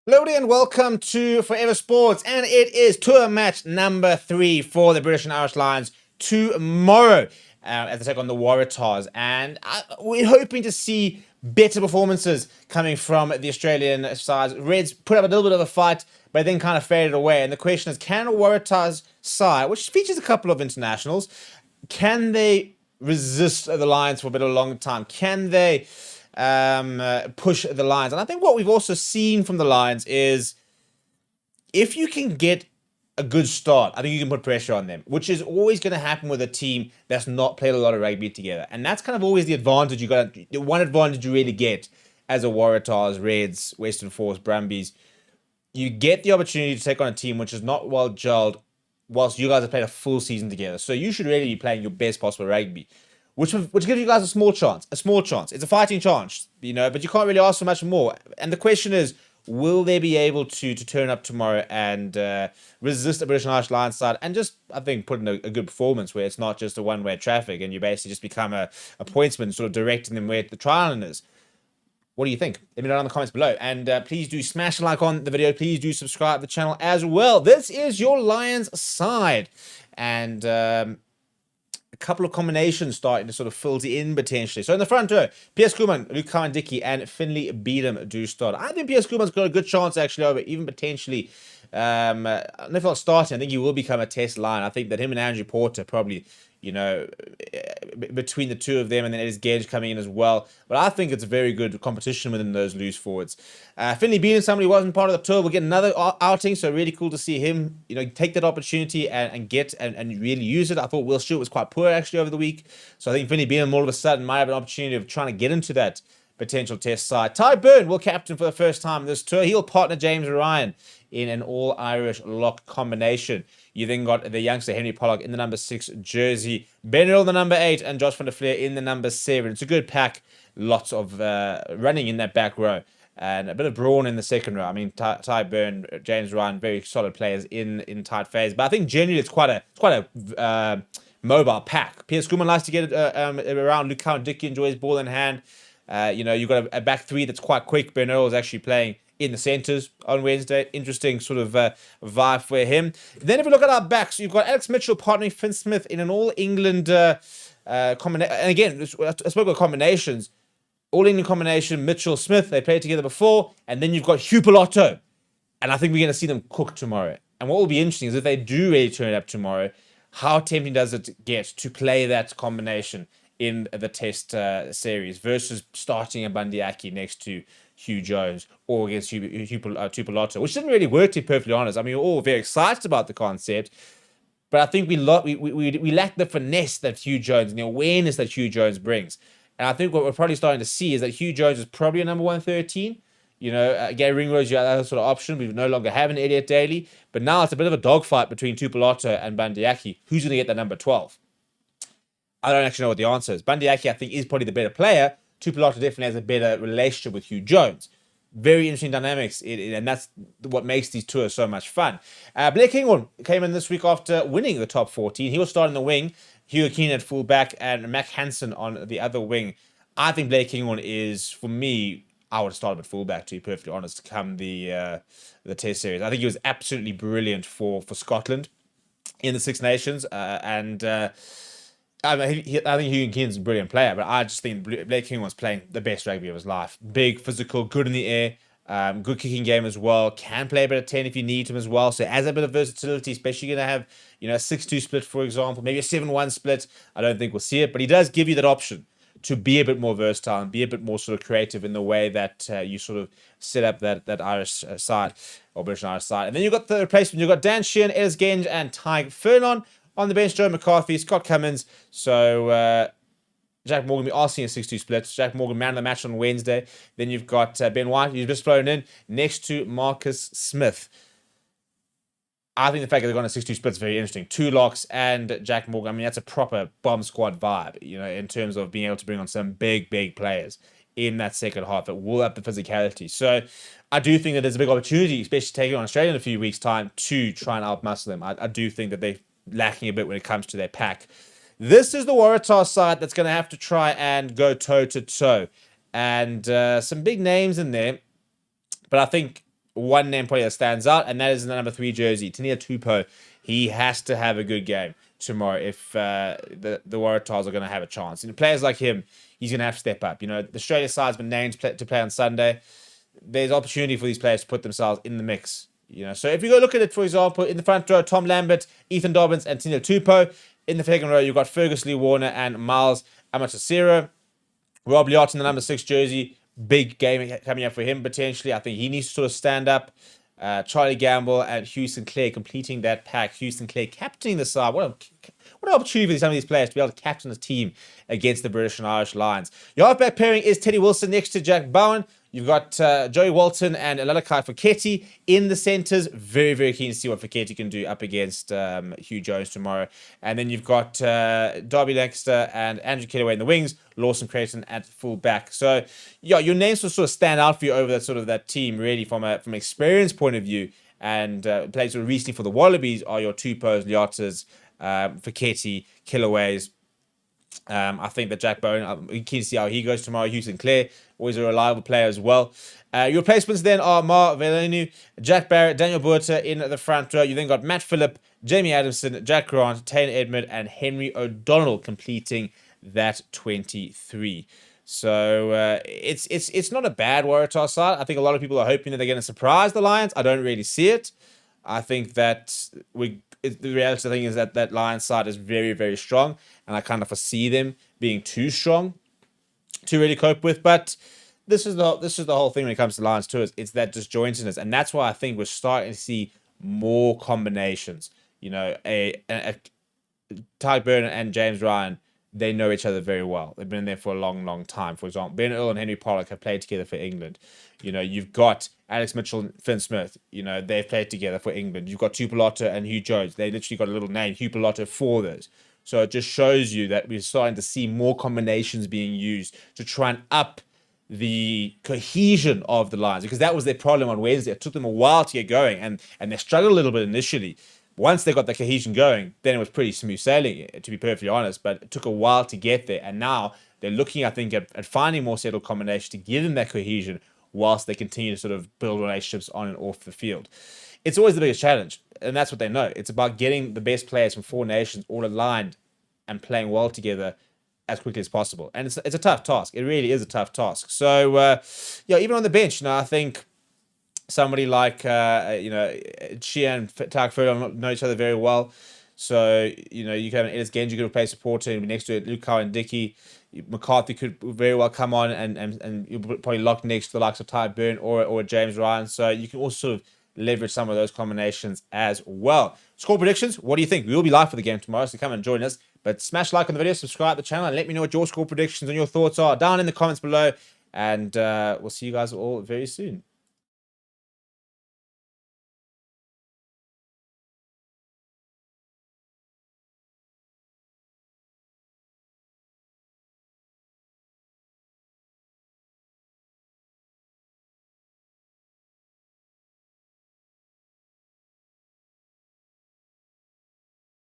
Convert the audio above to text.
Hello and welcome to Forever Sports, and it is tour match number 3 for the British and Irish Lions tomorrow as they take on the Waratahs, and we're hoping to see better performances coming from the Australian sides. Reds put up a little bit of a fight, but then kind of faded away, and the question is, can a Waratahs side, which features a couple of internationals, can they resist the Lions for a bit of a long time? Can they push the Lions? And I think what we've also seen from the Lions is if you can get a good start, I think you can put pressure on them, which is always going to happen with a team that's not played a lot of rugby together. And that's kind of always the advantage you got. The one advantage you really get as a Waratahs, Reds, Western Force, Brumbies, you get the opportunity to take on a team which is not well gelled whilst you guys have played a full season together. So you should really be playing your best possible rugby. Which gives you guys a small chance. A small chance. It's a fighting chance, but you can't really ask for much more. And the question is, will they be able to turn up tomorrow and resist the British and Irish Lions side and just, I think, put in a good performance where it's not just a one-way traffic and you basically just become a pointsman, sort of directing them where the trial is. What do you think? Let me know in the comments below. And please do smash a like on the video. Please do subscribe to the channel as well. This is your Lions side. And a couple of combinations starting to sort of filter in potentially. So in the front row, Piers Kuhlman, Luke Cowan-Dickie, and Finlay Beedham do start. I think Piers Kuhlman's got a good chance actually over even potentially. I don't know if he'll start. I think he will become a test line. I think that him and Andrew Porter probably, between the two of them, and then Eddie Gage coming in as well. But I think it's a very good competition within those loose forwards. Finlay Beedham, somebody who wasn't part of the tour, will get another outing, so really cool to see him, take that opportunity and get and really use it. I thought Will Stewart was quite poor actually over the week, so I think Finlay Beedham all of a sudden might have an opportunity of trying to get into that potential test side. Ty Byrne will captain for the first time this tour. He'll partner James Ryan in an all-Irish lock combination. You then got the youngster Henry Pollock in the number 6 jersey, Ben Earl the number 8, and Josh van der Fleer in the number 7. It's a good pack, lots of running in that back row, and a bit of brawn in the second row. I mean, Ty Byrne, James Ryan, very solid players in tight phase, but I think generally it's quite a mobile pack. Piers Kuhlman likes to get it around. Luke Cowan-Dickie enjoys ball in hand. You've got a back three that's quite quick. Ben Earl is actually playing in the centres on Wednesday. Interesting sort of vibe for him. Then if we look at our backs, you've got Alex Mitchell partnering Finn Smith in an All-England combination. And again, I spoke about combinations. All-England combination, Mitchell-Smith, they played together before. And then you've got Hugh Pilotto. And I think we're going to see them cook tomorrow. And what will be interesting is if they do really turn up tomorrow, how tempting does it get to play that combination in the test series versus starting a Bandiaki next to Hugh Jones or against Tupolotto, which didn't really work, to be perfectly honest. I mean, we're all very excited about the concept, but I think we lack the finesse that Hugh Jones and the awareness that Hugh Jones brings. And I think what we're probably starting to see is that Hugh Jones is probably a number 113. Gary Ringrose, you have that sort of option. We no longer have an Elliot Daly, but now it's a bit of a dogfight between Tupolotto and Bandiaki. Who's going to get that number 12? I don't actually know what the answer is. Bandiaki, I think, is probably the better player. Tupolotto definitely has a better relationship with Hugh Jones. Very interesting dynamics, and that's what makes these tours so much fun. Blair Kinghorn came in this week after winning the top 14. He was starting the wing. Hugo Keenan at fullback and Mac Hansen on the other wing. I think Blair Kinghorn is, for me, I would have started at fullback, to be perfectly honest, to come the Test series. I think he was absolutely brilliant for Scotland in the Six Nations, I think Hugo Keenan's a brilliant player, but I just think Blake King was playing the best rugby of his life. Big, physical, good in the air, good kicking game as well. Can play a bit of 10 if you need him as well. So as a bit of versatility, especially going to have a 6-2 split, for example, maybe a 7-1 split. I don't think we'll see it, but he does give you that option to be a bit more versatile and be a bit more sort of creative in the way that you sort of set up that Irish side or British and Irish side. And then you've got the replacement. You've got Dan Sheehan, Ellis Genge, and Tyg Furlong. On the bench, Joe McCarthy, Scott Cummins. So Jack Morgan will be asking a 6-2 split. Jack Morgan, man of the match on Wednesday. Then you've got Ben White, who's just flown in, next to Marcus Smith. I think the fact that they've gone a 6-2 split is very interesting. 2 locks and Jack Morgan. I mean, that's a proper bomb squad vibe, in terms of being able to bring on some big players in that second half that will up the physicality. So I do think that there's a big opportunity, especially taking on Australia in a few weeks' time, to try and outmuscle them. I do think that they're lacking a bit when it comes to their pack. This is the Waratahs side that's going to have to try and go toe-to-toe. And some big names in there. But I think one name probably that stands out, and that is the number 3 jersey, Tania Tupou. He has to have a good game tomorrow if the Waratahs are going to have a chance. And players like him, he's going to have to step up. The Australia side's been named to play on Sunday. There's opportunity for these players to put themselves in the mix. So if you go look at it, for example, in the front row, Tom Lambert, Ethan Dobbins, and Tino Tupou. In the second row, you've got Fergus Lee Warner and Miles Amatasiro. Rob Liott in the number 6 jersey. Big game coming up for him, potentially. I think he needs to sort of stand up. Charlie Gamble and Hugh Sinclair completing that pack. Hugh Sinclair captaining the side. What an opportunity for some of these players to be able to captain the team against the British and Irish Lions. Your halfback pairing is Teddy Wilson next to Jack Bowen. You've got Joey Walton and Lalakai Foketi in the centres. Very, very keen to see what Foketi can do up against Hugh Jones tomorrow. And then you've got Darby Lancaster and Andrew Kellaway in the wings, Lawson Creighton at full back. So, yeah, your names will sort of stand out for you over that team, really, from an experience point of view. And players who recently for the Wallabies are your Tupous, Liottas, Foketi, Kellaways. I think that Jack Bowen, we can see how he goes tomorrow. Hugh Sinclair, always a reliable player as well. Your replacements then are Mar Velenu, Jack Barrett, Daniel Buerta in the front row. You then got Matt Phillip, Jamie Adamson, Jack Grant, Taylor Edmund, and Henry O'Donnell completing that 23. So it's not a bad Waratah side. I think a lot of people are hoping that they're going to surprise the Lions. I don't really see it. I think that the reality of the thing is that Lions side is very, very strong, and I kind of foresee them being too strong to really cope with. But this is the whole thing when it comes to Lions too. It's that disjointedness, and that's why I think we're starting to see more combinations. Ty Byrne and James Ryan, they know each other very well. They've been there for a long, long time. For example, Ben Earl and Henry Pollock have played together for England. You've got Alex Mitchell and Finn Smith. They've played together for England. You've got Tupolotta and Hugh Jones. They literally got a little name, Tupolotta, for those. So it just shows you that we're starting to see more combinations being used to try and up the cohesion of the Lions, because that was their problem on Wednesday. It took them a while to get going, and they struggled a little bit initially. Once they got the cohesion going, then it was pretty smooth sailing, to be perfectly honest, but it took a while to get there. And now they're looking, I think, at finding more settled combinations to give them that cohesion whilst they continue to sort of build relationships on and off the field. It's always the biggest challenge, and that's what they know. It's about getting the best players from 4 nations all aligned and playing well together as quickly as possible. And it's a tough task. It really is a tough task. So, even on the bench, I think somebody like, Chia and Tark Furlong know each other very well. So, you can have an Ellis Genji could play supporter and next to it, Luke Cowan and Dickey. McCarthy could very well come on and you'll probably lock next to the likes of Ty Byrne or James Ryan. So you can also sort of leverage some of those combinations as well. Score predictions, what do you think? We will be live for the game tomorrow, so come and join us. But smash like on the video, subscribe to the channel, and let me know what your score predictions and your thoughts are down in the comments below. And we'll see you guys all very soon.